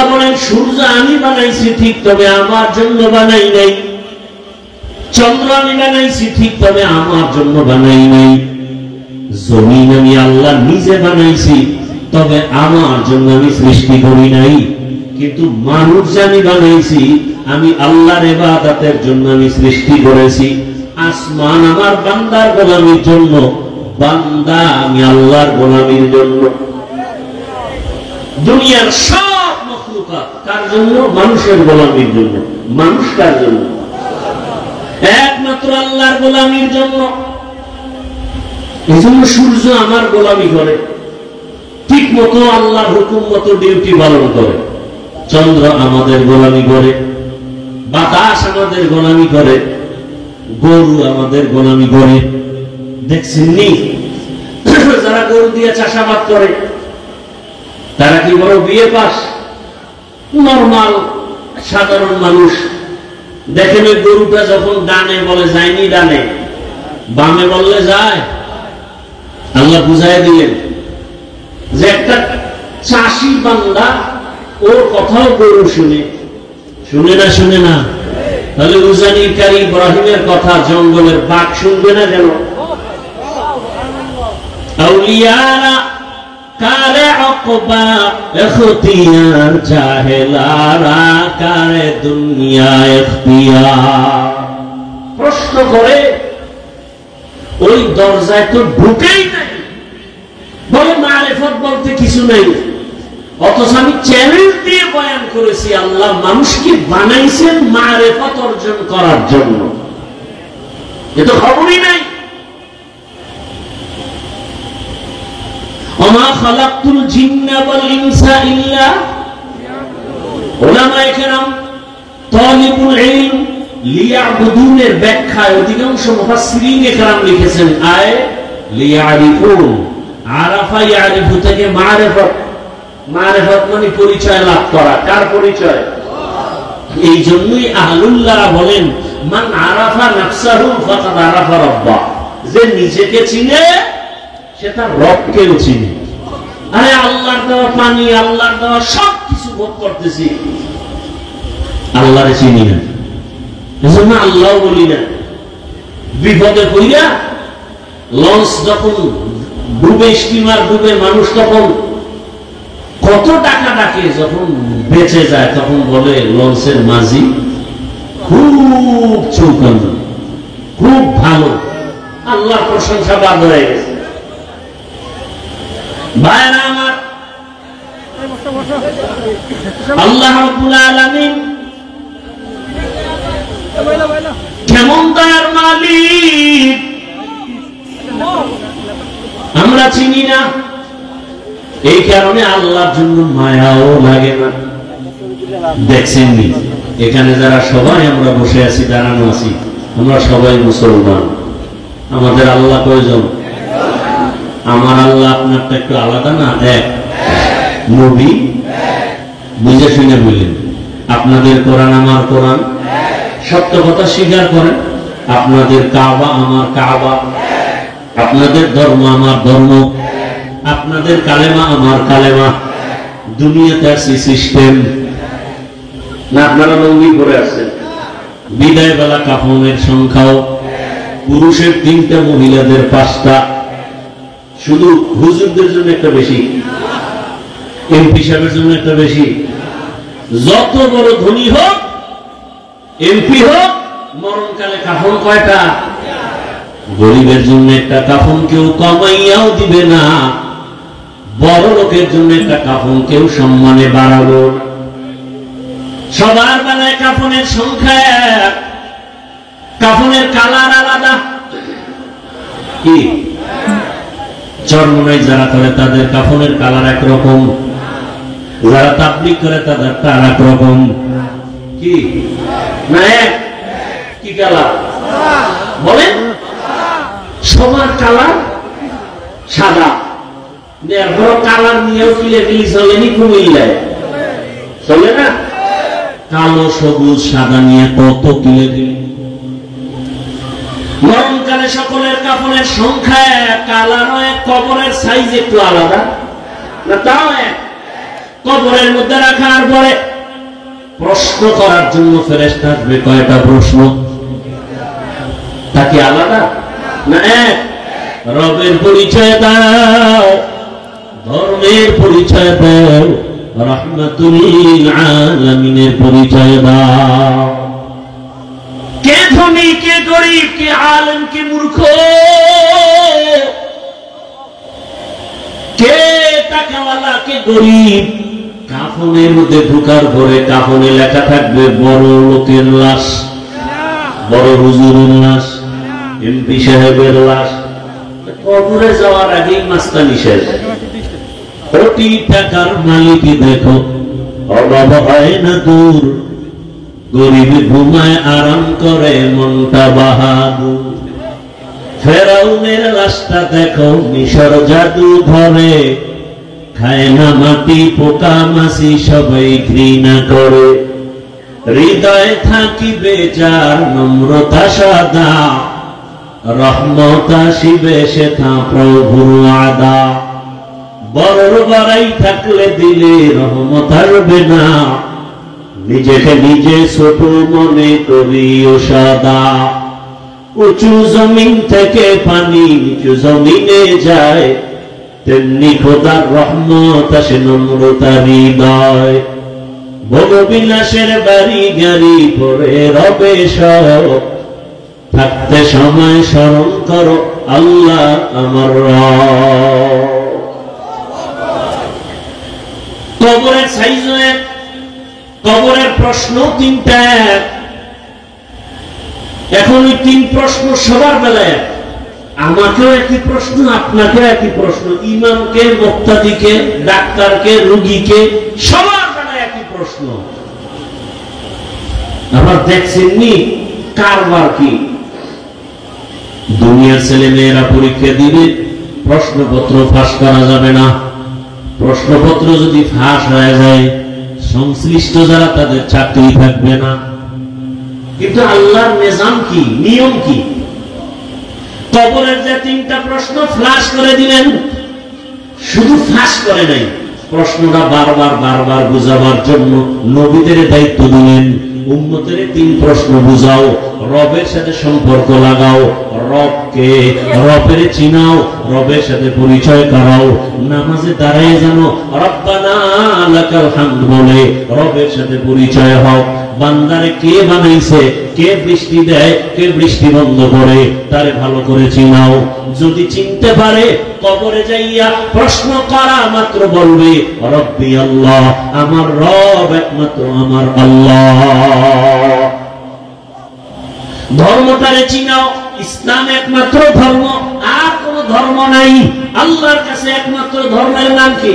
আল্লাহ বলেন সূর্য আমি বানাইছি ঠিক, তবে আমার জন্য বানাই নাই। চন্দ্র আমি বানাইছি ঠিক, তবে আমার জন্য বানাই নাই। জমিন আমি আল্লাহ নিজে বানাইছি, তবে আমার জন্য আমি সৃষ্টি করি নাই। কিন্তু মানুষ আমি বানাইছি, আমি আল্লাহর ইবাদতের জন্য আমি সৃষ্টি করেছি। আসমান আমার বান্দার গোলামির জন্য, বান্দা আমি আল্লাহর গোলামির জন্য। দুনিয়ার সব মখলুকাত কার জন্য? মানুষের গোলামির জন্য। মানুষ কার জন্য? একমাত্র আল্লাহর গোলামির জন্য। এই জন্য সূর্য আমার গোলামি করে, ঠিক মতো আল্লাহর হুকুম মতো ডিউটি পালন করে। চন্দ্র আমাদের গোলামি করে, বাতাস আমাদের গোলামি করে, গরু আমাদের গোলামি করে। দেখছেননি যারা গরু দিয়ে চাষাবাদ করে তারা কি বড় বিয়ে পাস? নরমাল সাধারণ মানুষ। দেখেন ওই গরুটা যখন ডানে বলে যায়নি ডানে, বামে বললে যায়। আল্লাহ বুঝাই দিলেন যে একটা চাষি বান্দা ওর কথাও গরু শুনে। শুনে না? শুনে না? তাহলে উজানিকারী ইব্রাহিমের কথা জঙ্গলের বাঘ শুনবে না কেন? আউলিয়ারা কারে অকবা এখতিয়ার, জাহেলারা কারে দুনিয়া এখতিয়ার। প্রশ্ন করে ওই দরজায় তো ঢুকেই নাই, বলে মারিফত বলতে কিছু নাই। অথচ আমি চ্যালেঞ্জ দিয়ে বয়ান করেছি আল্লাহ মানুষকে বানাইছেন মারিফত অর্জন করার জন্য। এ তো খবরই নাই। ওমা খালাকতুল জিন্না ওয়াল ইনসা ইল্লা, উলামায়ে কেরাম তালিবুল ইলম লিয়াবুদুনের ব্যাখ্যায় অধিকাংশ মুফাসসিরিনে কেরাম লিখেছেন আয় লিয়ারিফুন। আরাফা ইয়ারিফু থেকে মারিফত, মারিফত মানে পরিচয় লাভ করা। কার পরিচয়? এই জন্যই আহলুল্লাহ বলেন মান আরাফা নাফসাহু ফাকাদ আরাফা রাব্বা, যে নিজেকে চিনে সে তার রবকেও চিনে। আরে আল্লাহর দেওয়া পানি, আল্লাহর দেওয়া সব কিছু ভোগ করতেছি, আল্লাহরে চিনি না। এজন্য আল্লাহ বলি না। বিপদে পড়িয়া লঞ্চ যখন ডুবে, স্টিমার ডুবে, মানুষ তখন কত টাকা ডাকে, যখন বেঁচে যায় তখন বলে লঞ্চের মাঝি খুব চৌকান্ন, খুব ভালো, আল্লাহর প্রশংসা বাদ হয়ে গেছে। ভাইরা আমার, আল্লাহ রাব্বুল আলামিন কেমন দয়ার মালিক আমরা চিনি না। এই কারণে আল্লাহর জন্য মায়াও লাগে না। দেখছেন এখানে যারা সবাই আমরা বসে আছি, দাঁড়ানো আছি, আমরা সবাই মুসলমান। আমাদের আল্লাহ কয়জন? আমার আল্লাহ আপনারটা একটু আলাদা না? এক। নবী বুঝে শুনে বললেন। আপনাদের কোরআন আমার কোরআন, সত্য কথা স্বীকার করেন। আপনাদের কাবা আমার কাবা, আপনাদের ধর্ম আমার ধর্ম, আপনাদের কালেমা আমার কালেমা। দুনিয়াতে আছে সিস্টেম না? আপনারা লঙ্গি করে আসছেন। বিদায় বেলা কাফনের সংখ্যাও পুরুষের 3টা, মহিলাদের 5টা। শুধু হুজুরদের জন্য একটা বেশি, এমপি সাহেবের জন্য একটা বেশি। যত বড় ধনী হোক, এমপি হোক, মরণকালে কাফন কয়টা? গরিবের জন্য একটা কাফন কেউ কমাইয়াও দিবে না, বড় লোকের জন্য একটা কাফন কেউ সম্মানে বাড়াবো। সবার বেলায় কাফনের সংখ্যা এক, কাফনের কালার আলাদা। কি চরমনাই যারা করে তাদের কাফনের কালার একরকম, যারা তাবলীগ করে তাদের আর এক রকম। কি না এক? কি কালার বলেন? সবার কালার সাদা। বড় কালার নিয়েও কিলে চলেনি কুমিল্লায়, চলে না? কালো, সবুজ, সাদা নিয়ে কত কিলে দিল। মরণকালে সকলের কাফনের সংখ্যা এক, কালার এক, কবরের সাইজ একটু আলাদা না, তাও এক। কবরের মধ্যে রাখার পরে প্রশ্ন করার জন্য ফেরেশতা আসবে। কয়টা প্রশ্ন? তা কি আলাদা না এক? রবের পরিচয় দাও, ধর্মের পরিচয় দাও, রাহমাতুল লিল আলামিনের পরিচয় দাও। কে ধনী, কে গরিব, কে আলেম, কে মূর্খ, কে টাকাওয়ালা, কে গরিব। কাফনের মধ্যে ঢোকার পরে কাফনে লেখা থাকবে বড় লোকের লাশ, বড় হুজুরের লাশ, এমপি সাহেবের লাশ। কবরে যাওয়ার আগেই মাস্তানি শেষ। কোটি টাকার মালিক দেখো, অভাব হয় না দূর, গরিব ঘুমায় আরাম করে মনটা বাহাদুর। ফেরাউনের লাশটা দেখো, মিশর জাদু ধরে, খায় না মাটি, পোকা মাছি সবাই ঘৃণা করে। হৃদয় থাকিবে যার নম্রতা সাদা, রহমত আসিবে সেথা প্রভুর আদা। বড় বাড়াই থাকলে দিলে রহমত আসবে না, নিজেকে নিজে ছোট মনে করিও সদা। উঁচু জমিন থেকে পানি নিচু জমিনে যায়, তেমনি খোদার রহমত আসে নম্রতার হৃদয়। ভোগবিলাসের বাড়ি গাড়ি পরে রবে সব, থাকতে সময় স্মরণ করো আল্লাহ আমার রব। কবরের সাইজ এক, কবরের প্রশ্ন তিনটা। এখন ওই তিন প্রশ্ন সবার বেলায়, আমাকেও একই প্রশ্ন, আপনাকেও একই প্রশ্ন, ইমামকে, মুক্তাদিকে, ডাক্তারকে, রোগীকে, সবার বেলায় একই প্রশ্ন। আবার দেখছেননি কারবার কি? দুনিয়ার ছেলে মেয়েরা পরীক্ষা দিবে, প্রশ্নপত্র ফাঁস করা যাবে না। প্রশ্নপত্র যদি ফাঁস হয়ে যায়, সংশ্লিষ্ট যারা তাদের চাকরি থাকবে না। কিন্তু আল্লাহর নিজাম কি, নিয়ম কি? কবরের যে তিনটা প্রশ্ন ফ্লাশ করে দিলেন, শুধু ফাঁস করে নাই, প্রশ্নটা বারবার বারবার বুঝাবার জন্য নবীদের দায়িত্ব দিলেন। উম্মতের তিন প্রশ্ন বুঝাও, রবের সাথে সম্পর্ক লাগাও, রবকে, রবের চিনাও, রবের সাথে পরিচয় করাও। নামাজে দাঁড়ায় জানো রব্বানা লাকাল হামদ বলে রবের সাথে পরিচয় হও। বান্দারে কে বানাইছে, কে বৃষ্টি দেয়, কে বৃষ্টি বন্ধ করে, তারে ভালো করে চিনাও। যদি চিনতে পারে, কবরে যাইয়া প্রশ্ন করা মাত্র বলবে রব্বি আল্লাহ, আমার রব একমাত্র আমার আল্লাহ। ধর্মটারে চিনাও, ইসলাম একমাত্র ধর্ম, আর কোন ধর্ম নাই। আল্লাহর কাছে একমাত্র ধর্মের নাম কি?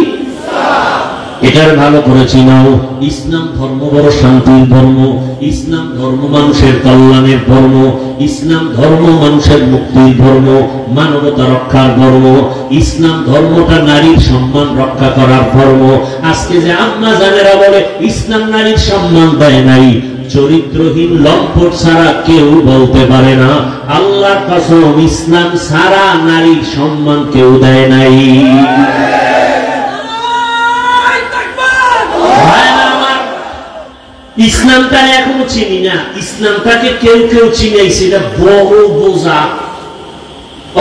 এটার ভালো করে চিনাও। ইসলাম ধর্ম বড় শান্তির ধর্ম, ইসলাম ধর্ম মানুষের কল্যাণের ধর্ম, ইসলাম ধর্ম মানুষের মুক্তির ধর্ম, মানবতা রক্ষার ধর্ম। ইসলাম ধর্মটা নারীর সম্মান রক্ষা করার ধর্ম। আজকে যে আম্মা জানেরা বলে ইসলাম নারীর সম্মান দেয় নাই, চরিত্রহীন লম্পট ছাড়া কেউ বলতে পারে না। আল্লাহর কসম, ইসলাম ছাড়া নারীর সম্মান কেউ দেয় নাই। ইসলামটা এখনো চিনি না, ইসলামটাকে কেউ কেউ চিনাইছে, এটা বড় বোঝা।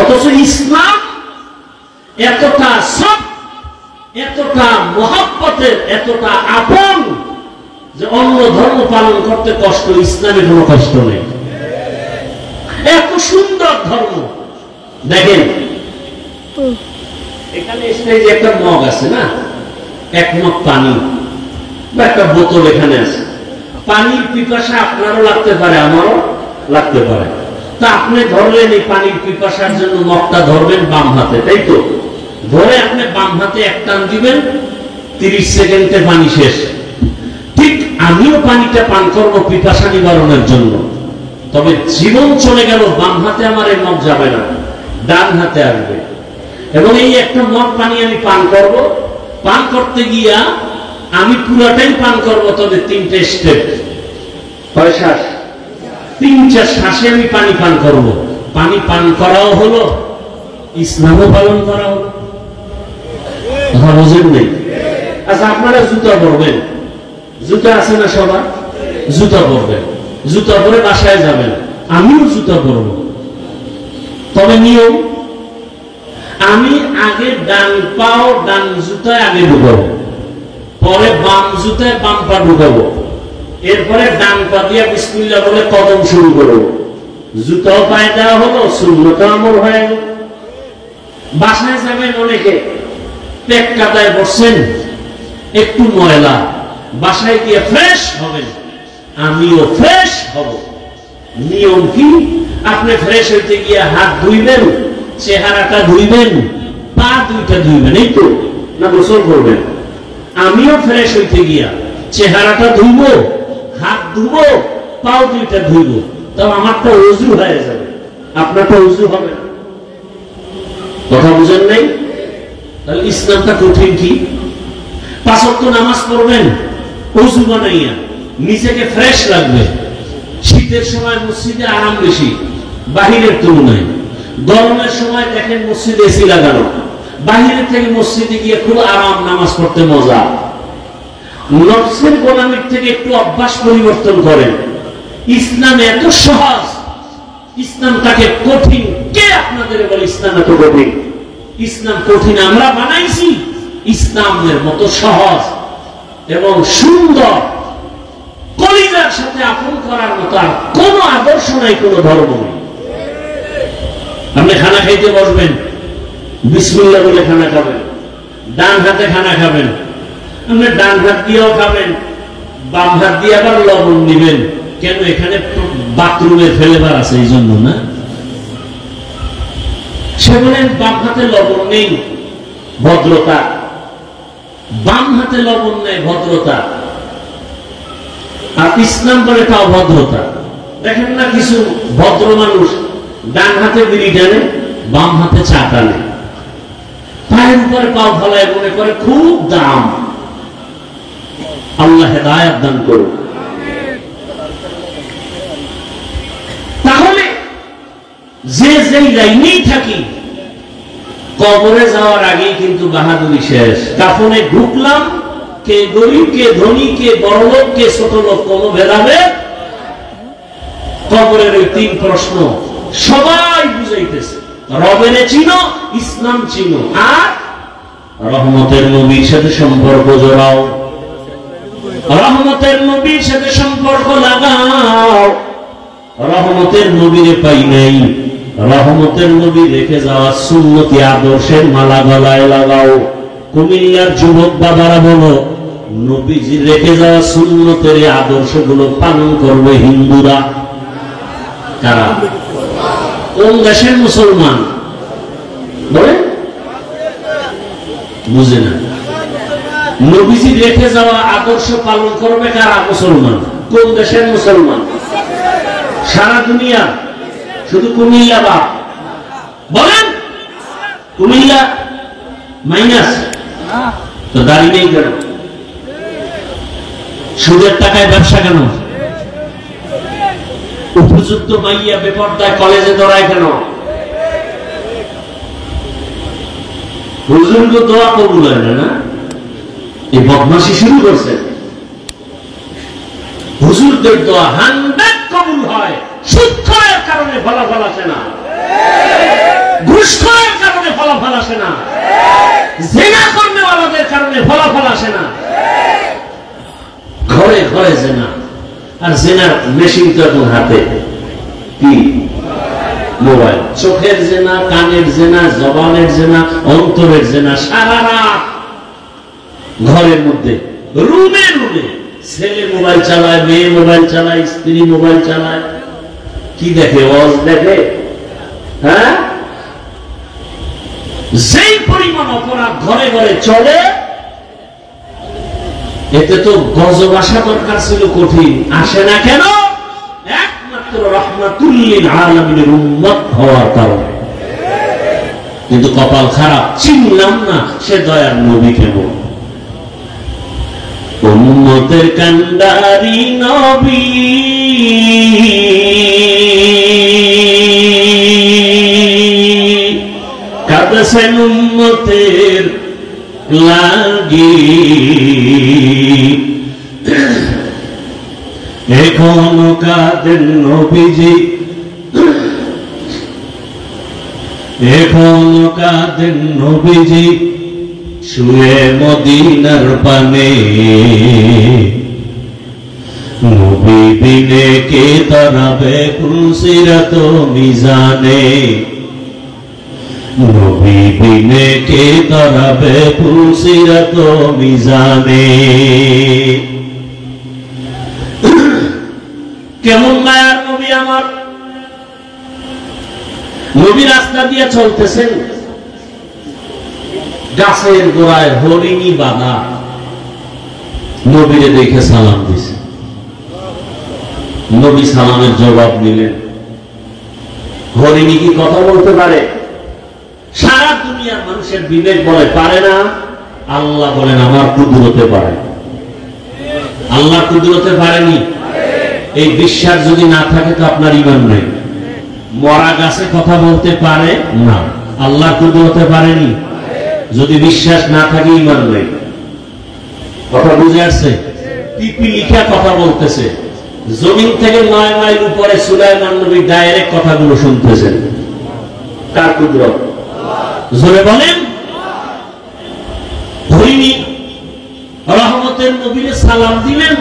অথচ ইসলাম এতটা সব, এতটা মহব্বতের, এতটা আপন যে অন্য ধর্ম পালন করতে কষ্ট, ইসলামে কোনো কষ্ট নেই। এত সুন্দর ধর্ম। দেখেন এখানে এসে যে একটা মগ আছে না, এক মগ পানি বা একটা বোতল এখানে আছে। পানির পিপাসা আপনারও লাগতে পারে, আমারও লাগতে পারে। তা আপনি ধরলেন এই পানির পিপাসার জন্য মগটা ধরবেন বাম হাতে, তাই তো? ধরে আপনি বাম হাতে এক টান দিবেন, 30 সেকেন্ডে পানি শেষ। ঠিক আমিও পানিটা পান করবো পিপাসা নিবারণের জন্য, তবে জীবন চলে গেল, বাম হাতে আমার এই মগ যাবে না, ডান হাতে আসবে। এবং এই একটা মগ পানি আমি পান করব, পান করতে গিয়া আমি পুরাটাই পান করবো, তবে 3টে স্টেপ। কয় শ্বাস? 3টা শ্বাসে আমি পানি পান করব। পানি পান করাও হলো, ইসলামও পালন করা হলো। কথা বুঝেন নেই? আচ্ছা আপনারা জুতা পরবেন, জুতা আছে না সবার? জুতা পরবেন, জুতা পরে বাসায় যাবেন, আমিও জুতা পরব। তবে নিয়ম, আমি আগে ডান পাও ডান জুতায় আগে ঢুকাবো, পরে বাম জুতায় বাম পা ঢুকাবো, এরপরে ডান পা দিয়ে বিসমিল্লাহ বলে কদম শুরু করবো। জুতাও পায়ে দেওয়া হলো, সুন্নতও আমল হয়ে গেল। বাসায় যাবেন অনেকে, পেট কাদায় বসছেন, একটু ময়লা, বাসায় গিয়ে ফ্রেশ হবেন, আমিও ফ্রেশ হব। নিয়ম কি? আপনি ফ্রেশ হইতে গিয়ে হাত ধুইবেন, চেহারাটা ধুইবেন, পা দুইটা ধুইবেন, এই তো না গোসল করবেন। আমিও ফ্রেশ হইতে গিয়া চেহারাটা ধুইব, হাত ধুবো, পাও দুইটা ধুইব, তবে আমারটা ওযু হয়ে যাবে, আপনারটা ওযু হবে না। কথা বুঝেন নাই? তাহলে ইসলামটা কঠিন কি? 5 ওয়াক্ত নামাজ পড়বেন ওযু বানাইয়া, নিজেকে ফ্রেশ লাগবে। শীতের সময় মসজিদে আরাম বেশি বাহিরের তুলনায়, গরমের সময় দেখেন মসজিদে এসি লাগানো, বাহিরের থেকে মসজিদে গিয়ে খুব আরাম, নামাজ পড়তে মজা। নফসের গোলামির থেকে একটু অভ্যাস পরিবর্তন করেন। ইসলাম এত সহজ, ইসলাম তাকে কঠিন কে আপনাদের বলে? ইসলাম এত কঠিন? ইসলাম কঠিন আমরা বানাইছি। ইসলামের মতো সহজ এবং সুন্দর, কলিজার সাথে আপন করার মতো আর কোন আদর্শ নাই, কোন ধর্ম নেই। আপনি খানা খাইতে বসবেন, বিসমিল্লাহ বলে খানা খাবেন, ডান হাতে খানা খাবেন, আপনি ডান হাত দিয়েও খাবেন, বাম হাত দিয়ে আবার লবণ নিবেন। কেন? এখানে বাথরুমের ফেলেবার আছে, এই জন্য না। সে বলেন বাম হাতে লবণ নেই, ভদ্রতা। বাম হাতে লবণ নেই, ভদ্রতা। আর ইসলাম বলে তা অভদ্রতা। দেখেন না কিছু ভদ্র মানুষ ডান হাতে বিড়ি টানে, বাম হাতে চা টানে, পায়ের উপরে পাও ফলায়, মনে করে খুব দাম। আল্লাহ হেদায়েত দান করুন। তাহলে যে যেই লাইনেই থাকি, কবরে যাওয়ার আগে কিন্তু বাহাদুরি শেষ। কাফনে ঢুকলাম, কে গরিব, কে ধনী, কে বড় লোক, কে ছোট লোক, কোনো ভেদাভেদ। কবরের ওই 3 প্রশ্ন সবাই বুঝাইতেছে, রবের চিনো, ইসলাম চিনো, আর রহমতের নবীর সাথে সম্পর্ক জোড়াও, রহমতের নবীর সাথে সম্পর্ক লাগাও। রহমতের নবীরে পাই নাই, রহমতের নবী রেখে যাওয়া সুন্নতি আদর্শের মালা গলায় লাগাও। কুমিল্লার যুবক বাবারা বলো, নবীজি রেখে যাওয়া সুন্নতের আদর্শগুলো পালন করবে হিন্দুরা। কারা? কোন দেশের মুসলমান বলে? বুঝে না। নবীজি রেখে যাওয়া আদর্শ পালন করবে কারা? মুসলমান। কোন দেশের মুসলমান? সারা দুনিয়া, শুধু কুমিল্লা বা বলেন? কুমিল্লা মাইনাস তো দাঁড়িয়ে নেই কেন? সুদের টাকায় ব্যবসা কেন? উপযুক্ত মাইয়া বেপরদায় কলেজে দৌড়ায় কেন? হুজুরকে দোয়া কবুল হয় না? এই বদমাশি শুরু করছে। হুজুরদের দোয়া 100 কবুল হয়, সুদ খাওয়ার কারণে ফলাফল আসে না, ঘুষ খাওয়ার কারণে ফলাফল আসে না, জিনা কর্মওয়ালাদের কারণে ফলাফল আসে না। ঘরে ঘরে জেনা, আর জেনার মেশিন তো এখন হাতে। কি? মোবাইল। চোখের জেনা, কানের জেনা, জবানের জেনা, অন্তরের জেনা, সারা রাত ঘরের মধ্যে, রুমে রুমে। ছেলে মোবাইল চালায়, মেয়ে মোবাইল চালায়, স্ত্রী মোবাইল চালায়। কি দেখে? ওয়াজ দেখে। হ্যাঁ, যেই পরিমাণ অপরাধ ঘরে ঘরে চলে, এতে তো গজব আসা দরকার ছিল, কঠিন আসে না কেন? একমাত্র রাহমাতুল লিল আলামিনের উম্মত হওয়ার কারণে। কিন্তু কপাল খারাপ, চিনলাম না সে দয়ার নবী কেমন। উম্মতের কান্ডারি নবী, কাঁদছেন উম্মতের লাগি এখনো কাঁদেন নবীজি, এখনো কাঁদেন নবীজি শুয়ে মদিনার পানে। নবী বিনে কে তারাবে পুলসিরাত মিজানে, নবী বিনে কে তারাবে পুলসিরাত মিজানে। কেমন মায়ার নবী আমার। নবী রাস্তা দিয়ে চলতেছেন, গাছের গোড়ায় হরিণী বাঁধা, নবীরে দেখে সালাম দিছে। নবী সালামের জবাব দিলেন। হরিণী কি কথা বলতে পারে? সারা দুনিয়ার মানুষের বিবেক বলে পারে না, আল্লাহ বলেন আমার কুদরতে পারে। আল্লাহ কুদরতে পারেনি। এই বিশ্বাস যদি না থাকে তো আপনার ঈমান নেই। মরা গাছে কথা বলতে পারে না, আল্লাহ কুদরতে পারেনি। যদি বিশ্বাস না থাকে ঈমান নেই। কথা বুঝে আসছে? পিপিলিকা কথা বলতেছে, জমিন থেকে 9 মাইল উপরে সুলাইমান নবী ডাইরেক্ট কথাগুলো শুনতেছেন। কার কুদরত? জোরে বলেন। হরিণী রহমতের নবীকে সালাম দিলেন,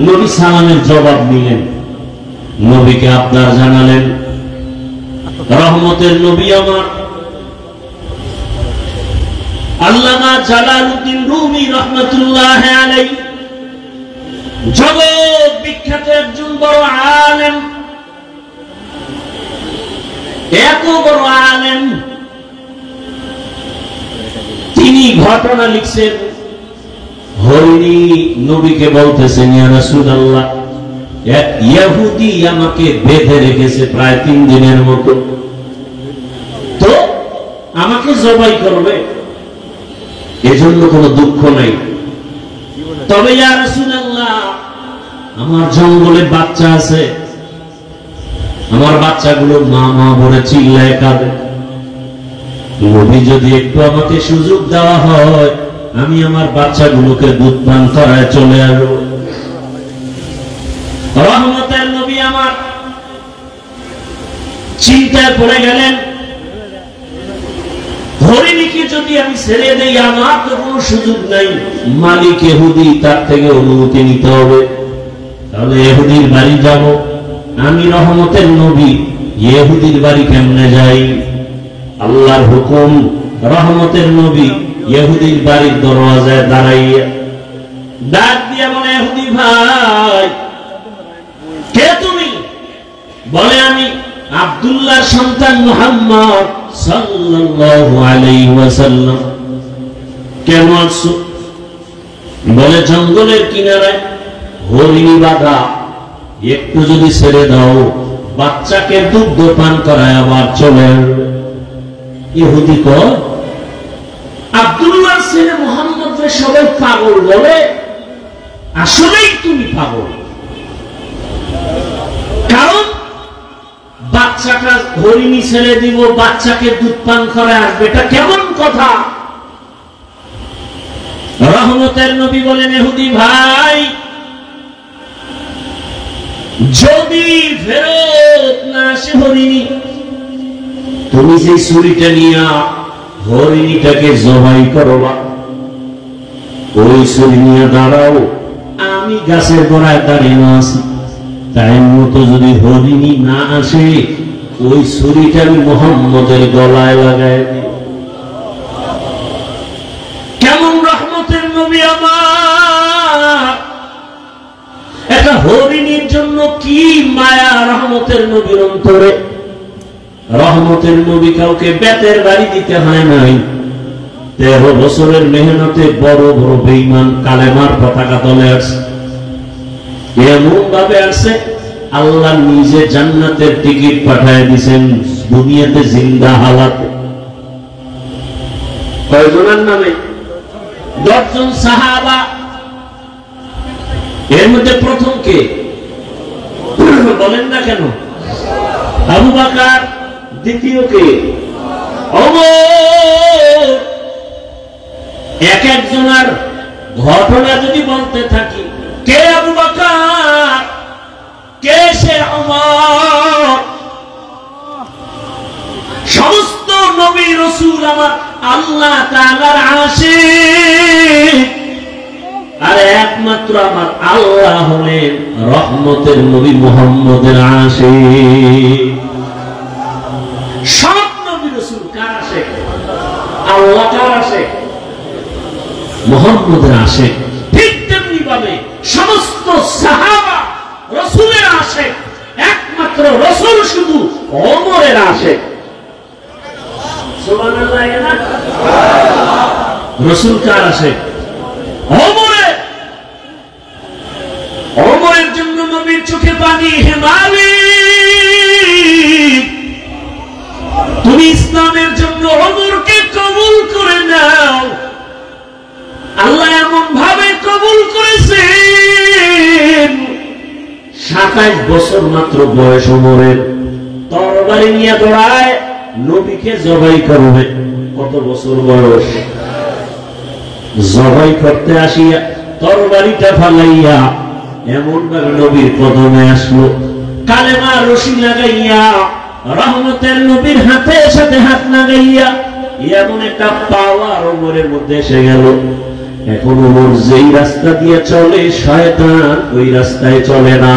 নবী সালামের জবাব নিলেন, নবীকে আবদার জানালেন। রহমতের নবী আমার আল্লামা জালালউদ্দিন রুমি রহমাতুল্লাহ আলাইহি, জগৎ বিখ্যাত একজন বড় আলেম, এত বড় আলেম, তিনি ঘটনা লিখছেন। হরিণী নবীকে বলতেছেন, ইয়া রাসূলুল্লাহ, এক ইহুদি আমাকে বেঁধে রেখেছে প্রায় 3 দিনের মতো, তো আমাকে জবাই করবে, এজন্য কোনো দুঃখ নাই। তবে ইয়া রাসূলুল্লাহ, আমার জঙ্গলে বাচ্চা আছে, আমার বাচ্চাগুলো মা মা বলে চিল্লায় কাঁদে। নবী যদি একটু আমাকে সুযোগ দেওয়া হয়, আমি আমার বাচ্চাগুলোকে দুধ পান করায় চলে আসব। রহমতের নবী আমার চিন্তায় পড়ে গেলেন, হরিণীকে যদি আমি ছেড়ে দেই, আমার তো কোনো সুযোগ নাই। মালিক ইহুদি, তার থেকে অনুমতি নিতে হবে। তাহলে ইহুদির বাড়ি যাব। আমি রহমতের নবী, ইহুদির বাড়ি কেমনে যাই? আল্লাহর হুকুম, রহমতের নবী ইহুদির বাড়ির দরওয়াজায় দাঁড়াইয়া ডাক দিয়া বলে, ইহুদি ভাই, কে তুমি? বলে, আমি আব্দুল্লাহর সন্তান মুহাম্মদ সাল্লাল্লাহু আলাইহি ওয়াসাল্লাম। কেন আসছো? বলে, জঙ্গলের কিনারায় হরিণী বাঁধা, একটু যদি ছেড়ে দাও, বাচ্চাকে দুগ্ধ পান করায় আবার চলে আসবে। ইহুদি কয়, আব্দুল্লাহর ছেলে মুহাম্মদকে সবাই পাগল বলে, আসলেই তুমি পাগল। কারণ বাচ্চাটা হরিণী ছেড়ে দিব, বাচ্চাকে দুধ পান করে আসবে, এটা কেমন কথা? রহমতের নবী বলেন, ইহুদি ভাই, যদি ফেরত না আসে হরিণী, তুমি যে ছুরিটা নিয়ে হরিণীটাকে জবাই করবা, ওই ছুরি নিয়ে দাঁড়াও, আমি গাছের গোড়ায় দাঁড়িয়ে আছি, টাইম মতো যদি হরিণী না আসে, ওই ছুরিটা আমি মুহাম্মদের গলায় লাগাই দিই। কেমন রহমতের নবী আমার! একটা হরিণীর জন্য কি মায়া রহমতের নবীর অন্তরে। রহমতের নবী কাউকে বেতের বাড়ি দিতে হয় নাই। 13 বছরের মেহনতে বড় বড় বেঈমান কালেমার পতাকা তলে আসছে। এমন ভাবে আসছে, আল্লাহ নিজে জান্নাতের টিকিট পাঠায় দিয়েছেন দুনিয়াতে জিন্দা হালাতে। কয়জনের নামে? 10 জন সাহাবা। এর মধ্যে প্রথম কে বলেন না কেন? আবু বকর। দ্বিতীয় কে? ওমর। এক একজনের ঘটনা যদি বলতে থাকি, কে আবু বকর, কে সে ওমর, সমস্ত নবী রাসূল আমার আল্লাহ তাআলার আশিক, আর একমাত্র আমার আল্লাহ হলেন রহমতের নবী মুহাম্মদের আশিক। সব নবী রাসূল কার আশিক? আল্লাহ কার আশিক? মুহাম্মদের আশিক। ঠিক তেমনি ভাবে সমস্ত সাহাবা রাসূলের আশিক, একমাত্র রাসূল শুধু ওমরের আশিক। সুবহানাল্লাহ। রাসূল কার আশিক? ওমরের। ওমরের জন্য নবীর চোখে পানি। হে মালিক, তুমি ইসলামের জন্য ওমরকে কবুল করে নাও। আল্লাহ এমন ভাবে কবুল করেছেন, 27 বছর মাত্র বয়স ওমরের, তরবারি নিয়ে দৌড়ায় নবীকে জবাই করবে। কত বছর বয়স? জবাই করতে আসিয়া তরবারিটা ফালাইয়া এমন ভাবে নবীর কদমে আসলো, কালেমা রশি লাগাইয়া রহমতের নবীর হাতে সাথে হাত লাগাইয়া এমন একটা পাওয়ার ওমরের মধ্যে এসে গেল। এখন ওমর যেই রাস্তা দিয়ে চলে, শয়তান ওই রাস্তায় চলে না।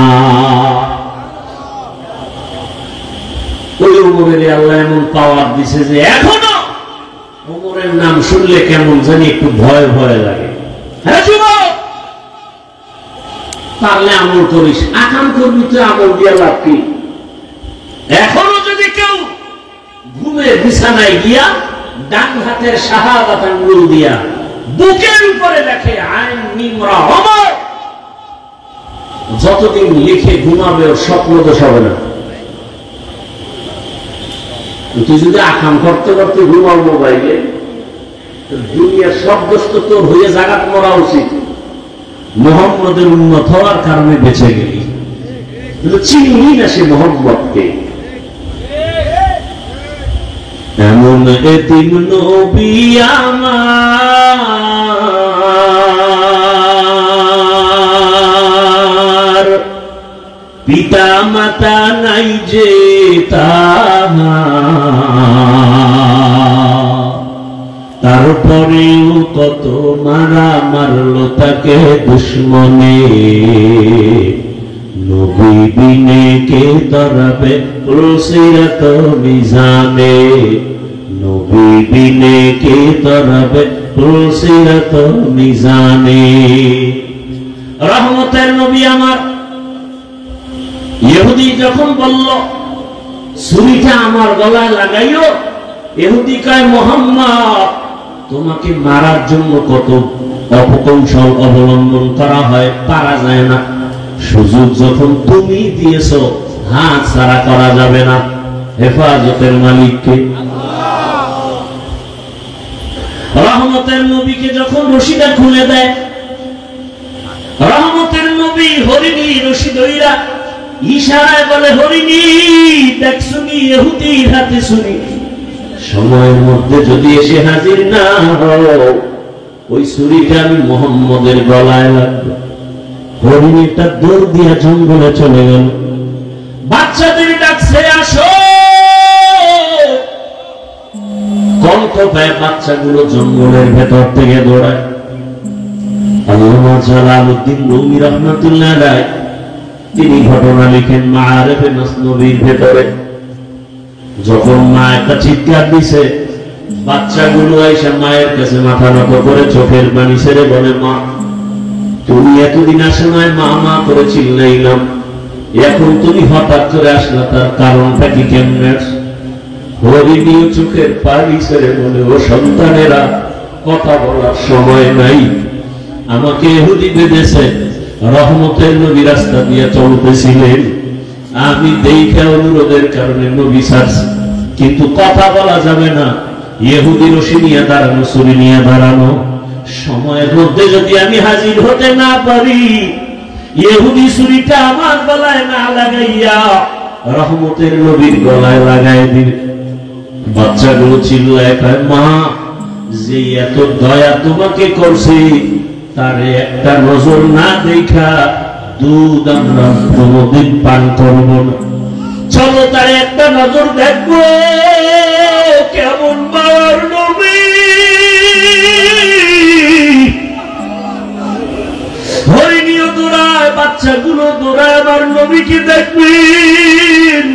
ওই ওমরের আল্লাহ এমন পাওয়ার দিছে যে এখনো ওমরের নাম শুনলে কেমন জানি একটু ভয় ভয় লাগে। হ্যাঁ যুবক, পারলে আমল করিস, আকাম করবি তো আমল দিয়া লাভ কি? এখনো যদি কেউ ঘুমের বিছানায় গিয়া ডান হাতের শাহাদাত আঙ্গুল দিয়া বুকের উপরে লেখে আইন নিমরা ওমর, যতদিন লিখে ঘুমাবে ওর স্বপ্ন দোষ হবে না। তুই যদি আকাম করতে করতে ঘুমাও মোবাইলে, দুনিয়ার সব দোষ তো তোর হয়ে জাগাত মরা উচিত। মুহাম্মদের উম্মত হওয়ার কারণে বেঁচে গেলি, চিনি না সে মুহাম্মদকে। এমন এতিম নবী আমার, পিতা মাতা নাই যে তারপরেও কত মারা মারলো তাকে দুশ্মনে। নবী বিনে কে ধরাবে পুলসিরাত মিজানে, নবী বিনে কে ধরাবে পুলসিরাত মিজানে। রহমতের নবী আমার ইহুদি যখন বলল ছুরিটা আমার গলায় লাগাইও, ইহুদি কয় মুহাম্মদ তোমাকে মারার জন্য কত অপকৌশল অবলম্বন করা হয়, পারা যায় না। সুযোগ যখন তুমি দিয়েছ, হাত ছাড়া করা যাবে না। হেফাজতের মালিককে। রহমতের নবীকে যখন রশিদা খুলে দেয়, রহমতের নবী হরিণী রশি ধইরা ইশারায় বলে, হরিণী দেখছুনি ইহুদির হাতে ছুরি, সময়ের মধ্যে যদি এসে হাজির না হও, ওই ছুরিটা আমি মুহাম্মদের গলায় লাগবে। হরিণীটা দৌড় দিয়া জঙ্গলে চলে গেল। বাচ্চাদের ডাকছে আসো, কণ্ঠ পায় বাচ্চাগুলো জঙ্গলের ভেতর থেকে দৌড়ায়। আল্লামা জালালউদ্দিন রুমি রাহমাতুল্লাহ আলাইহি তিনি ঘটনা লিখেন মাআরিফে মাসনবীর ভেতরে। যখন মা একটা চিৎকার দিছে, বাচ্চাগুলো এসে মায়ের কাছে মাথা নত করে চোখের পানি ছেড়ে বলে, মা তুমি এতদিন আসো নাই, মা মা করে চিল্লাইলাম, এখন তুমি হঠাৎ করে আসলা, তার কারণটা কি? কেমনে? হরিণী চোখের পানি ছেড়ে বলে, ও সন্তানেরা, কথা বলার সময় নাই, আমাকে ইহুদি বেঁধেছে। রহমতের নবী রাস্তা দিয়ে চলতেছিলেন, আমি দেখে অনুরোধের কারণে নবী ছাড়ছি, কিন্তু কথা বলা যাবে না। ইহুদি রশি নিয়ে দাঁড়ানো, ছুরি নিয়ে দাঁড়ানো, সময়ের মধ্যে যদি আমি হাজির হতে না পারি, ইহুদি ছুরিটা আমার গলায় না লাগাইয়া রহমতের নবীর গলায় লাগাই দিবে। বাচ্চাগুলো চিল্লায় কয়, মা যে এত দয়া তোমাকে করছে তারে একটা নজর না দেখা দুধ আমরা কোনদিন পান করব না। চলো তারে একটা নজর দেখবো কেমন বাবার নবী। হরিণীও দৌড়ায়, বাচ্চাগুলো দৌড়ায়, আমার নবীকে দেখবেন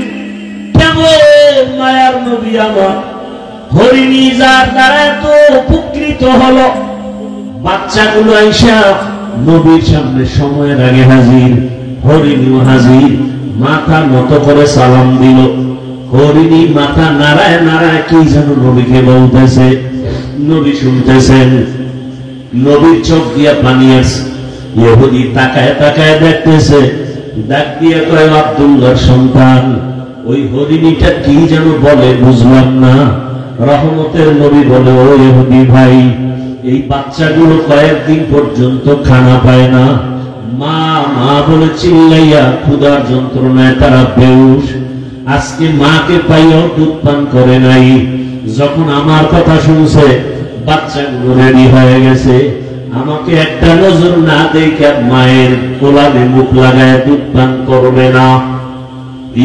কেমন মায়ার নবী আমার। হরিণী যার দ্বারা এত উপকৃত হলো, বাচ্চাগুলো আইসা নবীর সামনে সময়ের আগে হাজির, হরিণীও হাজির, মাথা নত করে সালাম দিল। হরিণী মাথা নাড়ায় নাড়ায় কি যেন নবীকে বলতেছে, নবী শুনতেছেন। নবীর চোখ দিয়া পানি আসছে। ইহুদি তাকায় তাকায় দেখতেছে, ডাক দিয়ে কয় আব্দুল্লাহর সন্তান। ওই হরিণীটা কি যেন বলে বুঝলাম না। রহমতের নবী বলে, ও ইহুদি ভাই, এই বাচ্চাগুলো কয়েকদিন পর্যন্ত খানা পায় না, মা মা বলে চিল্লাইয়া ক্ষুধার যন্ত্রণায় তারা বেহুশ। আজকে মাকে পাইয়াও দুধ পান করে নাই। যখন আমার কথা শুনছে বাচ্চাগুলো রেডি হয়ে গেছে, আমাকে একটা নজর না দেখে মায়ের কোলালে মুখ লাগায় দুধ পান করবে না।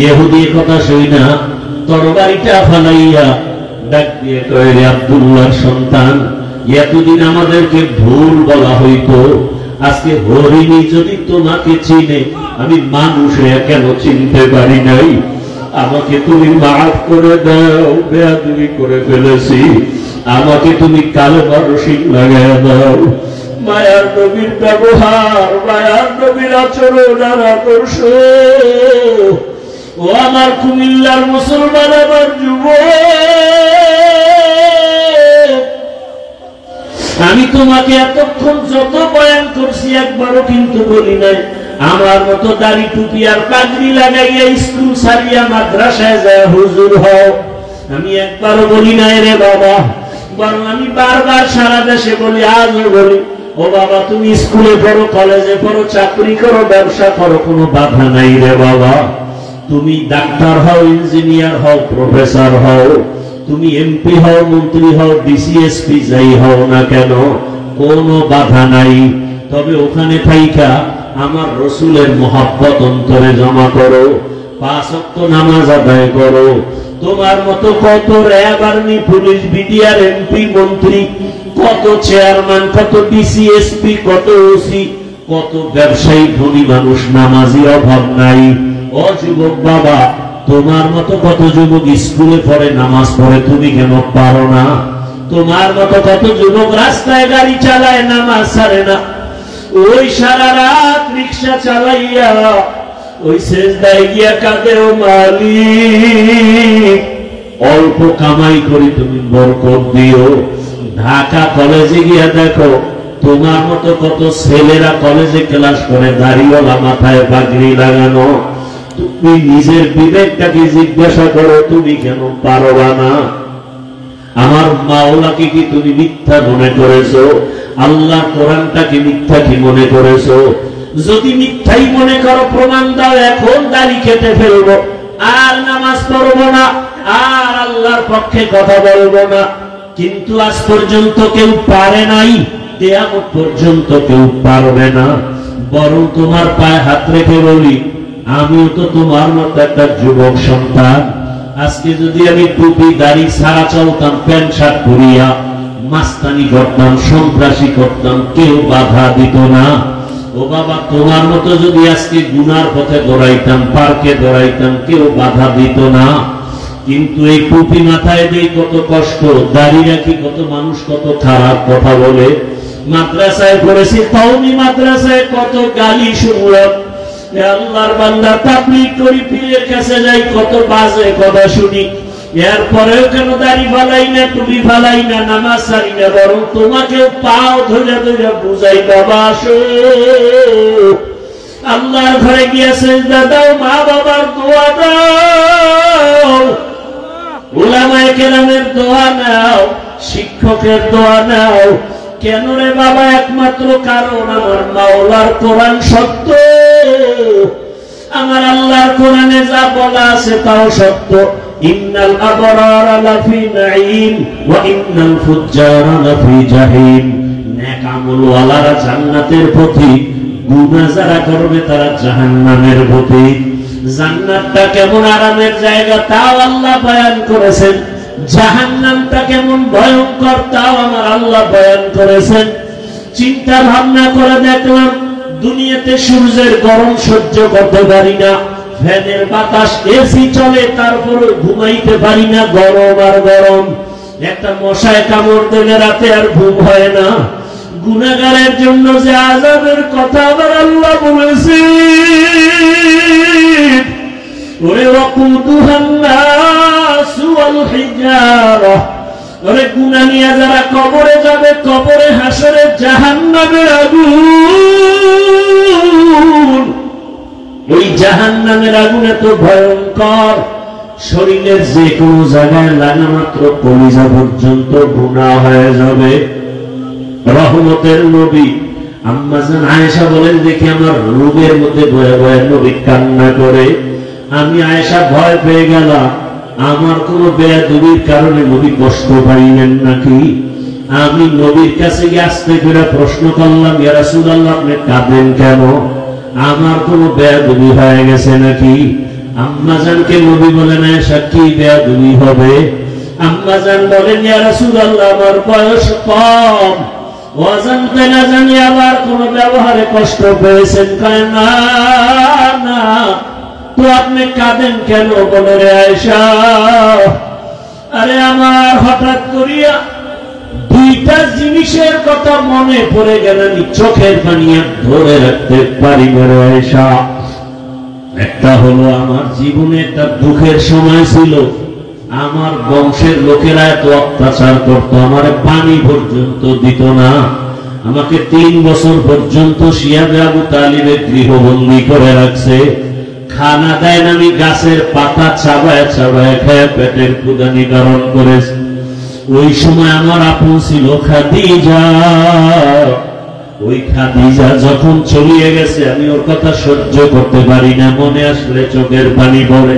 ইহুদি কথা শুই না তরবারিটা ফালাইয়া ডাক দিয়ে কয়, রে আব্দুল্লাহর সন্তান, এতদিন আমাদেরকে ভুল বলা হইতো, আজকে হরিণী যদি তোমাকে চিনে আমি মানুষে কেন চিনতে পারি নাই। আমাকে তুমি মাফ করে দাও, বেয়াদবি করে ফেলেছি, আমাকে তুমি কালেমার রশিদ লাগাইয়া দাও। মায়ার নবীর ব্যবহার, মায়ার নবীর আচরণ আর আদর্শ, ও আমার কুমিল্লার মুসলমান, আমার যুবক, আমি তোমাকে এতক্ষণ যত বয়ান করছি একবারও কিন্তু বলি নাই আমার মতো দাড়ি টুপি আর পাগড়ি লাগাইয়া স্কুল সারিয়া মাদ্রাসায় যায় হুজুর হও। আমি একবারও বলি নাই রে বাবা, বরং আমি বারবার সারা দেশে বলি, আজও বলি, ও বাবা তুমি স্কুলে পড়ো, কলেজে পড়ো, চাকরি করো, ব্যবসা করো, কোনো বাধা নাই রে বাবা। তুমি ডাক্তার হও, ইঞ্জিনিয়ার হও, প্রফেসর হও, তুমি এমপি হও, মন্ত্রী হও, ডিসিএসপি যাই হও না কেন, কোনো বাধা নাই। তবে ওখানে থাইকা আমার রসুলের মহব্বত অন্তরে জমা করো, 5 ওয়াক্ত নামাজ আদায় করো। তোমার মতো কত RAB, army, police, BDR, MP, মন্ত্রী, কত চেয়ারম্যান, কত ডিসিএসপি, কত ওসি, কত ব্যবসায়ী, ধনী মানুষ, নামাজি অভাব নাই। ও যুবক বাবা, তোমার মতো কত যুবক স্কুলে পড়ে, নামাজ পড়ে, তুমি কেন পারো না? তোমার মতো কত যুবক রাস্তায় গাড়ি চালায়, নামাজ ছাড়ে না। ওই সারা রাত রিক্সা চালাইয়া ওই সেজদায় গিয়া কাঁদে, ও মালিক অল্প কামাই করি তুমি বরকত দিও। ঢাকা কলেজে গিয়া দেখো তোমার মতো কত ছেলেরা কলেজে ক্লাস করে, দাড়িওয়ালা, মাথায় পাগড়ি লাগানো। তুমি নিজের বিবেকটাকে জিজ্ঞাসা করো, তুমি কেন পারবা না? আমার মাওলাকে কি তুমি মিথ্যা মনে করেছো? আল্লাহ কোরআনটাকে মিথ্যা কি মনে করেছো? যদি মিথ্যাই মনে করো প্রমাণ দাও, এখন দাড়ি কেটে ফেলবো, আর নামাজ পড়বো না, আর আল্লাহর পক্ষে কথা বলবো না। কিন্তু আজ পর্যন্ত কেউ পারে নাই, কিয়ামত পর্যন্ত কেউ পারবে না। বরং তোমার পায়ে হাত রেখে বলি, আমিও তো তোমার মতো একটা যুবক সন্তান। আজকে যদি আমি টুপি দাড়ি ছাড়া চলতাম, প্যান্ট শার্ট পরিয়া মাস্তানি করতাম, সন্ত্রাসী করতাম, কেউ বাধা দিত না। ও বাবা, তোমার মতো যদি আজকে গুনার পথে দৌড়াইতাম, পার্কে দৌড়াইতাম, কেউ বাধা দিত না। কিন্তু এই টুপি মাথায় দেই কত কষ্ট, দাড়ি রাখি কত মানুষ কত খারাপ কথা বলে। মাদ্রাসায় পড়েছি, কওমি মাদ্রাসায় কত গালি শুনলাম। আল্লাহর বান্দা, তাবলীগ করি, পীরের কাছে যাই, কত বাজে কথা শুনি। এরপরেও কেন দাড়ি ফালাই না, টুপি ফালাই না, নামাজ ছাড়ি না, বরং তোমাকে পাও ধরে ধরে বুঝাই, বাবা আসো আল্লাহর ঘরে গিয়ে সেজদা দাও, মা বাবার দোয়া দাও, উলামায়ে কেরামের দোয়া নাও, শিক্ষকের দোয়া নাও। কেন রে বাবা? একমাত্র কারণ আমার মাওলার কোরআন সত্য, আমার আল্লাহর কোরআনে যা বলা আছে তাও সত্য। ইন্নাল আবরারা লাফি নাঈম ওয়া ইন্নাল ফুজ্জারা লাফি জাহিম। নেক আমলওয়ালারা জান্নাতের পথিক, গুনাহ যারা করবে তারা জাহান্নামের পথিক। জান্নাতটা কেমন আরামের জায়গা তাও আল্লাহ বয়ান করেছেন, জাহান্নামটা কেমন ভয়ঙ্কর তাও আমার আল্লাহ বয়ান করেছেন। চিন্তা ভাবনা করে দেখলাম, দুনিয়াতে সূর্যের গরম সহ্য করতে পারি না, ফ্যানের বাতাস এসি চলে তারপরে ঘুমাইতে পারি না, গরম আর গরম। একটা মশায় কামড় দিলে রাতে আর ঘুম হয় না। গুনাহগারের জন্য যে আযাবের কথা আবার আল্লাহ বলেছেন, ওরে ওয়াকুদুহান নাসু ওয়াল হিজারা, ওরে গুনাহ নিয়ে যারা কবরে যাবে, কবরে হাসরে জাহান্নামের আগুন। ওই জাহান্নামের আগুন এত ভয়ঙ্কর, শরীরের যে কোনো জায়গায় লাগা মাত্র কলিজা পর্যন্ত গুনাহ হয়ে যাবে। রহমতের নবী আম্মা জান আয়েশা বলেন, দেখি আমার রূপের মধ্যে বয়ে বয়ে নবী কান্না করে। আমি আয়েশা ভয় পেয়ে গেলাম, আমার কোন বেয়াদবির কারণে নবী কষ্ট পাইলেন নাকি। আমি নবীর কাছে গিয়ে আস্তে করে প্রশ্ন করলাম, ইয়া রাসূলুল্লাহ আপনি কাঁদেন কেন, আমার কোন বেয়াদবি হয়ে গেছে নাকি? আম্মা জানকে নবী বলেন, আয়েশা কি বেয়াদবি হবে? আম্মা জান বলেন, ইয়া রাসূলুল্লাহ আমার বয়স কম, অজান্তে না জানি আবার কোন ব্যবহারে কষ্ট পেয়েছেন। কয় না না, তো আপনি কাঁদেন কেন? বলে, রে আয়েশা, আরে আমার হঠাৎ করিয়া দুইটা জিনিসের কথা মনে পড়ে গেল, আমি চোখের পানি ধরে রাখতে পারি না রে আয়েশা। একটা হলো, আমার জীবনে একটা দুঃখের সময় ছিল, আমার বংশের লোকেরা এত অত্যাচার করতো, আমার পানি পর্যন্ত দিত না। আমাকে 3 বছর পর্যন্ত শিয়াবে আবু তালিবের গৃহবন্দী করে রাখছে। খানা দেয় না, আমি গাছের পাতা চাবায় চাবায় খেয়ে পেটের ক্ষুধা নিবারণ করেছি। ওই সময় আমার আপন ছিল খাদিজা। ওই খাদিজা যখন চলিয়ে গেছে, আমি ওর কথা সহ্য করতে পারি না, মনে আসলে চোখের পানি পড়ে।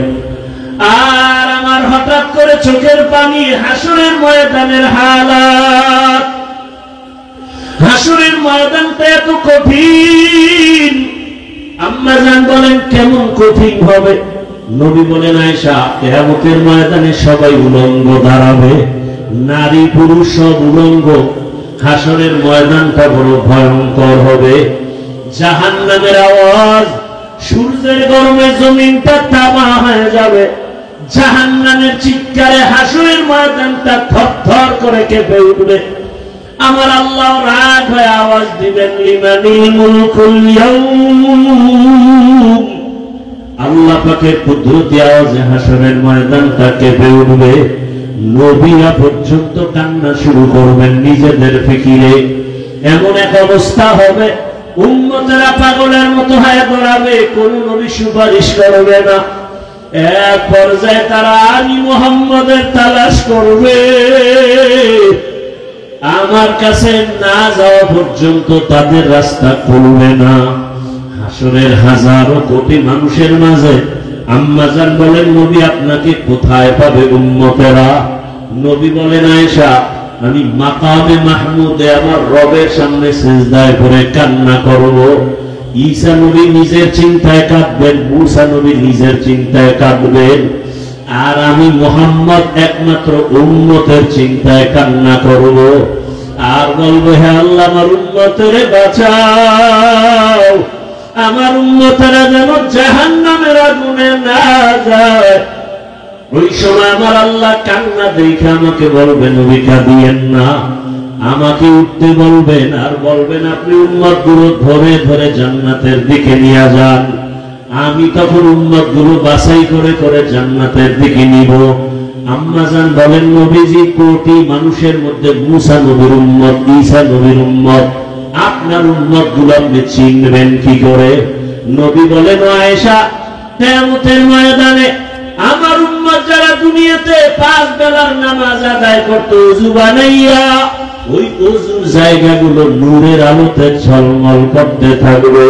আর আমার হঠাৎ করে চোখের পানি হাসরের ময়দানের হালাত। হাসরের ময়দানটা এত কঠিন। আম্মা জান বলেন, কেমন কঠিন হবে? নবী বলেন, আয়েশা কিয়ামতের ময়দানে সবাই উলঙ্গ দাঁড়াবে, নারী পুরুষ সব উলঙ্গ। হাসরের ময়দানটা বড় ভয়ঙ্কর হবে। জাহান্নামের আওয়াজ, সূর্যের গরমে জমিনটা তামা হয়ে যাবে। জাহান্নামের চিৎকারে হাসরের ময়দানটা থরথর করে কেঁপে উঠবে। আমার আল্লাহ রাগ হয়ে আওয়াজ দিবেন, লিমানিল মুলকুল ইয়াউম। আল্লাহ পাকের কুদরতি আওয়াজে হাসরের ময়দানটা কেঁপে উঠবে। নবীরা পর্যন্ত কান্না শুরু করবেন নিজেদের ফিকিরে। এমন এক অবস্থা হবে, উম্মতেরা পাগলের মতো হয়ে দৌড়াবে, কোন নবী সুপারিশ করবে না। এক পর্যায়ে তারা আমি মুহাম্মদের তালাশ করবে। আমার কাছে না যাওয়া পর্যন্ত তাদের রাস্তা খুলবে না। হাসরের হাজারো কোটি মানুষের মাঝে আম্মা জান বলেন, নবী আপনাকে কোথায় পাবে উম্মতেরা? নবী বলেন, আয়েশা আমি মাকামে মাহমুদে আমার রবের সামনে সিজদায় করে কান্না করব। ঈসা নবী নিজের চিন্তায় কাঁদবেন, মুসা নবী নিজের চিন্তায় কাঁদবেন, আর আমি মুহাম্মদ একমাত্র উম্মতের চিন্তায় কান্না করব। আর বলবো, হে আল্লাহ আমার উম্মতের বাঁচাও, আমার উম্মতেরা যেন জাহান্নামের আগুনে না যায়। ওই সময় আমার আল্লাহ কান্না দেখে আমাকে বলবেন, নবী কাঁদিয়েন না। আমাকে উঠতে বলবেন, আর বলবেন আপনি উম্মতগুলো ধরে ধরে জান্নাতের দিকে নিয়ে যান। আমি তখন উম্মতগুলো বাছাই করে করে জান্নাতের দিকে নিব। আম্মা জান বলেন, নবীজি কোটি মানুষের মধ্যে মুসা নবীর উম্মত, ঈসা নবীর উম্মত, আপনার উম্মতগুলো আপনি চিনবেন কি করে? নবী বলেন, আয়েশা কিয়ামতের ময়দানে আমার উম্মত যারা দুনিয়াতে 5 বেলার নামাজ আদায় করত ওযু বানাইয়া, ওই ওযুর জায়গাগুলো নূরের আলোতে ঝলমল করতে থাকবে।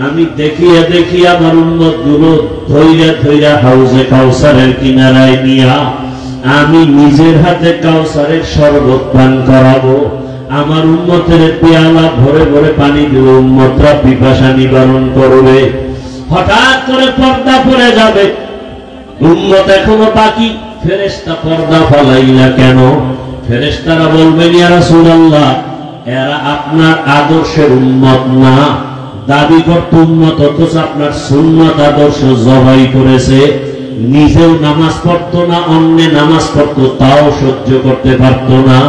আমি দেখিয়া দেখিয়া আমার উম্মত গুলো ধৈর্য ধৈর্য হাউজে কাউসারের কিনারায় নিয়া আমি নিজের হাতে কাউসারের শরবত পান করাবো। আমার উম্মতের পেয়ালা ভরে ভরে পানি দিব, উম্মতরা পিপাসা নিবারণ করবে। হঠাৎ করে পর্দা পড়ে যাবে, উম্মত এখনো বাকি। ফেরেশতা পর্দা ফালাইলা কেন? ফেরেশতারা বলবেন, ইয়া রাসূলুল্লাহ, এরা আপনার আদর্শের উম্মত না, দাবি করত উম্মত, অথচ আপনার সুন্নাত আদর্শ জবাই করেছে। নিজেও নামাজ পড়তো না, অন্য নামাজ পড়তো তাও সহ্য করতে পারত না।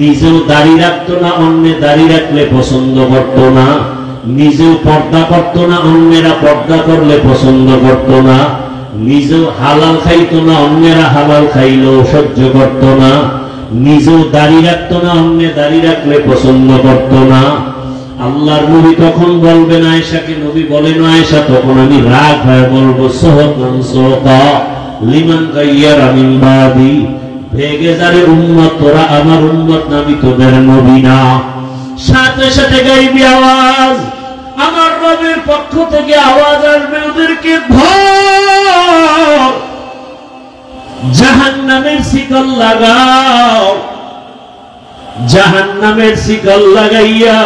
নিজেও দাড়ি রাখতো না, অন্য দাড়ি রাখলে পছন্দ করত না। নিজেও পর্দা করতো না, অন্যেরা পর্দা করলে পছন্দ করত না। নিজেও হালাল খাইতো না, অন্যেরা হালাল খাইলেও সহ্য করত না। নিজেও দাড়ি রাখতো না, অন্য দাড়ি রাখলে পছন্দ করত না। আল্লাহর নবী তখন বলবেন আয়েশাকে, নবী বলেন আয়েশা, তখন আমি রাগ হয়ে বলবো, সোহকান সোহকা লিমান গাইয়ারা মিন বাদি, ভেগে যারে উম্মত, তোরা আমার উম্মত না, আমি তোদের নবী না। সাথে সাথে গাইবি আওয়াজ, আমার নবীর পক্ষ থেকে আওয়াজ আসবে, ওদেরকে ধর, জাহান্নামের শিকল লাগাও। জাহান্নামের শিকল লাগাইয়া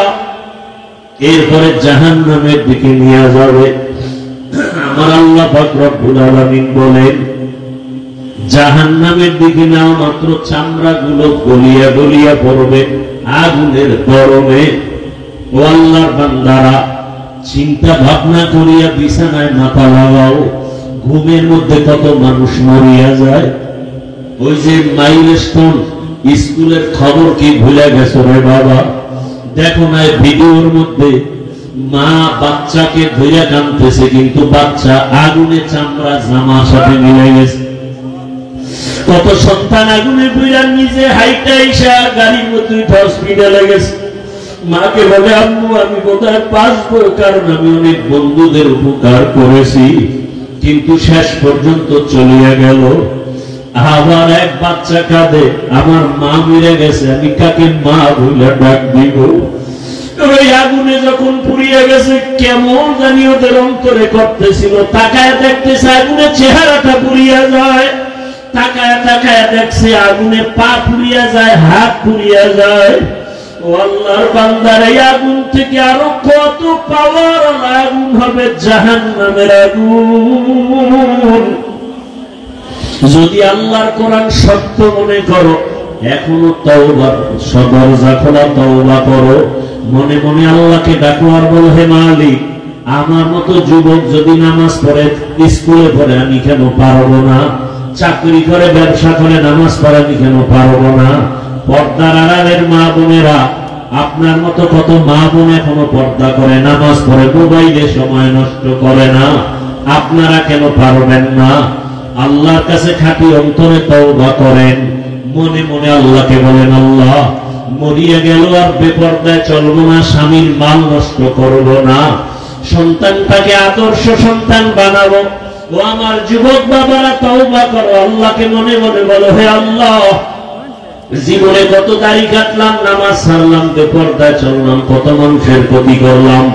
এরপরে জাহান্নামের দিকে নিয়ে যাবে। আমার আল্লাহ পাক রব্বুল আলামিন বলেন, জাহান্নামের দিকে নাও মাত্র চামড়া গুলো গলিয়া গলিয়া পড়বে আগুনের গরমে। ও আল্লাহর বান্দারা, চিন্তা ভাবনা করিয়া বিছানায় মাথা লাগাও। ঘুমের মধ্যে কত মানুষ মরিয়া যায়। ওই যে মাইলস্টোন স্কুলের খবর কি ভুলে গেছো রে বাবা? দেখো না ভিডিওর মধ্যে মা বাচ্চাকে ধইরা কাঁদতেছে, কিন্তু বাচ্চা আগুনে চামড়া জামার সাথে মিলে গেছে। কত সন্তান আগুনে পুড়া নিজে হাইটা এসে গাড়ির মধ্যে হসপিটালে গেছে। মাকে বলে, আম্মু আমি বোধহয় বাঁচবো, কারণ আমি অনেক বন্ধুদের উপকার করেছি, কিন্তু শেষ পর্যন্ত চলিয়া গেল। আবার এক বাচ্চা কাঁদে, আমার মা মরে গেছে, আমি কাকে মা বলে ডাক দিব? ওই আগুনে যখন পুড়িয়ে গেছে, কেমন জানি ওদের অন্তরে করতেছিল। তাকায় দেখতেছে আগুনে চেহারাটা পুড়িয়া যায়, তাকায় তাকায় দেখছে আগুনে পা পুড়িয়া যায়, হাত পুড়িয়া যায়। ও আল্লাহর বান্দার, এই আগুন থেকে আরো কত পাওয়ার আগুন হবে, জাহান্নামের আগুন। যদি আল্লাহর কোরআন সত্য মনে করো, এখনো তওবা দরজা খোলা, তওবা করো। মনে মনে আল্লাহকে ডাকো আর বলো, হে মালিক, আমার মতো যুবক যদি নামাজ পড়ে, স্কুলে পড়ে, আমি কেন পারবো না? চাকরি করে, ব্যবসা করে নামাজ পড়ে, আমি কেন পারবো না? পর্দার আড়ালের মা বোনেরা, আপনার মতো কত মা বোন এখনো পর্দা করে, নামাজ পড়ে, মোবাইলে সময় নষ্ট করে না, আপনারা কেন পারবেন না? আল্লাহর কাছে খাঁটি অন্তরে তওবা করেন। মনে মনে আল্লাহকে বলেন, আল্লাহ, মরিয়া গেল আর বেপরদায় চলবো না, স্বামীর মাল নষ্ট করবো না, সন্তানটাকে আদর্শ সন্তান বানাবো। ও আমার যুবক বাবারা, তওবা করো, আল্লাহকে মনে মনে বলো, হে আল্লাহ, জীবনে কত দাড়ি কাটলাম, নামাজ ছাড়লাম, বেপরদায় চললাম, কত মানুষের ক্ষতি করলাম,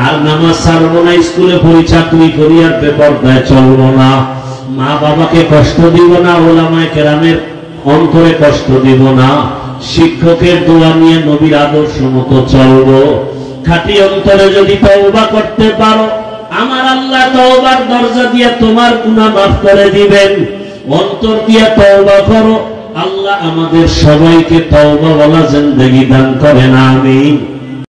আর নামাজ ছাড়বো না, স্কুলে পড়ি, চাকরি করি, আর বেপরদায় চলবো না। মা বাবাকে কষ্ট দিব না, ওলামায়ে কেরামের অন্তরে কষ্ট দিব না, শিক্ষকের দোয়া নিয়ে নবীর আদর্শ মতো চলবো। খাঁটি অন্তরে যদি তওবা করতে পারো, আমার আল্লাহ তওবার দরজা দিয়ে তোমার গুনাহ মাফ করে দিবেন। অন্তর দিয়ে তওবা করো। আল্লাহ আমাদের সবাইকে তওবাওয়ালা জিন্দেগি দান করেন, আমিন।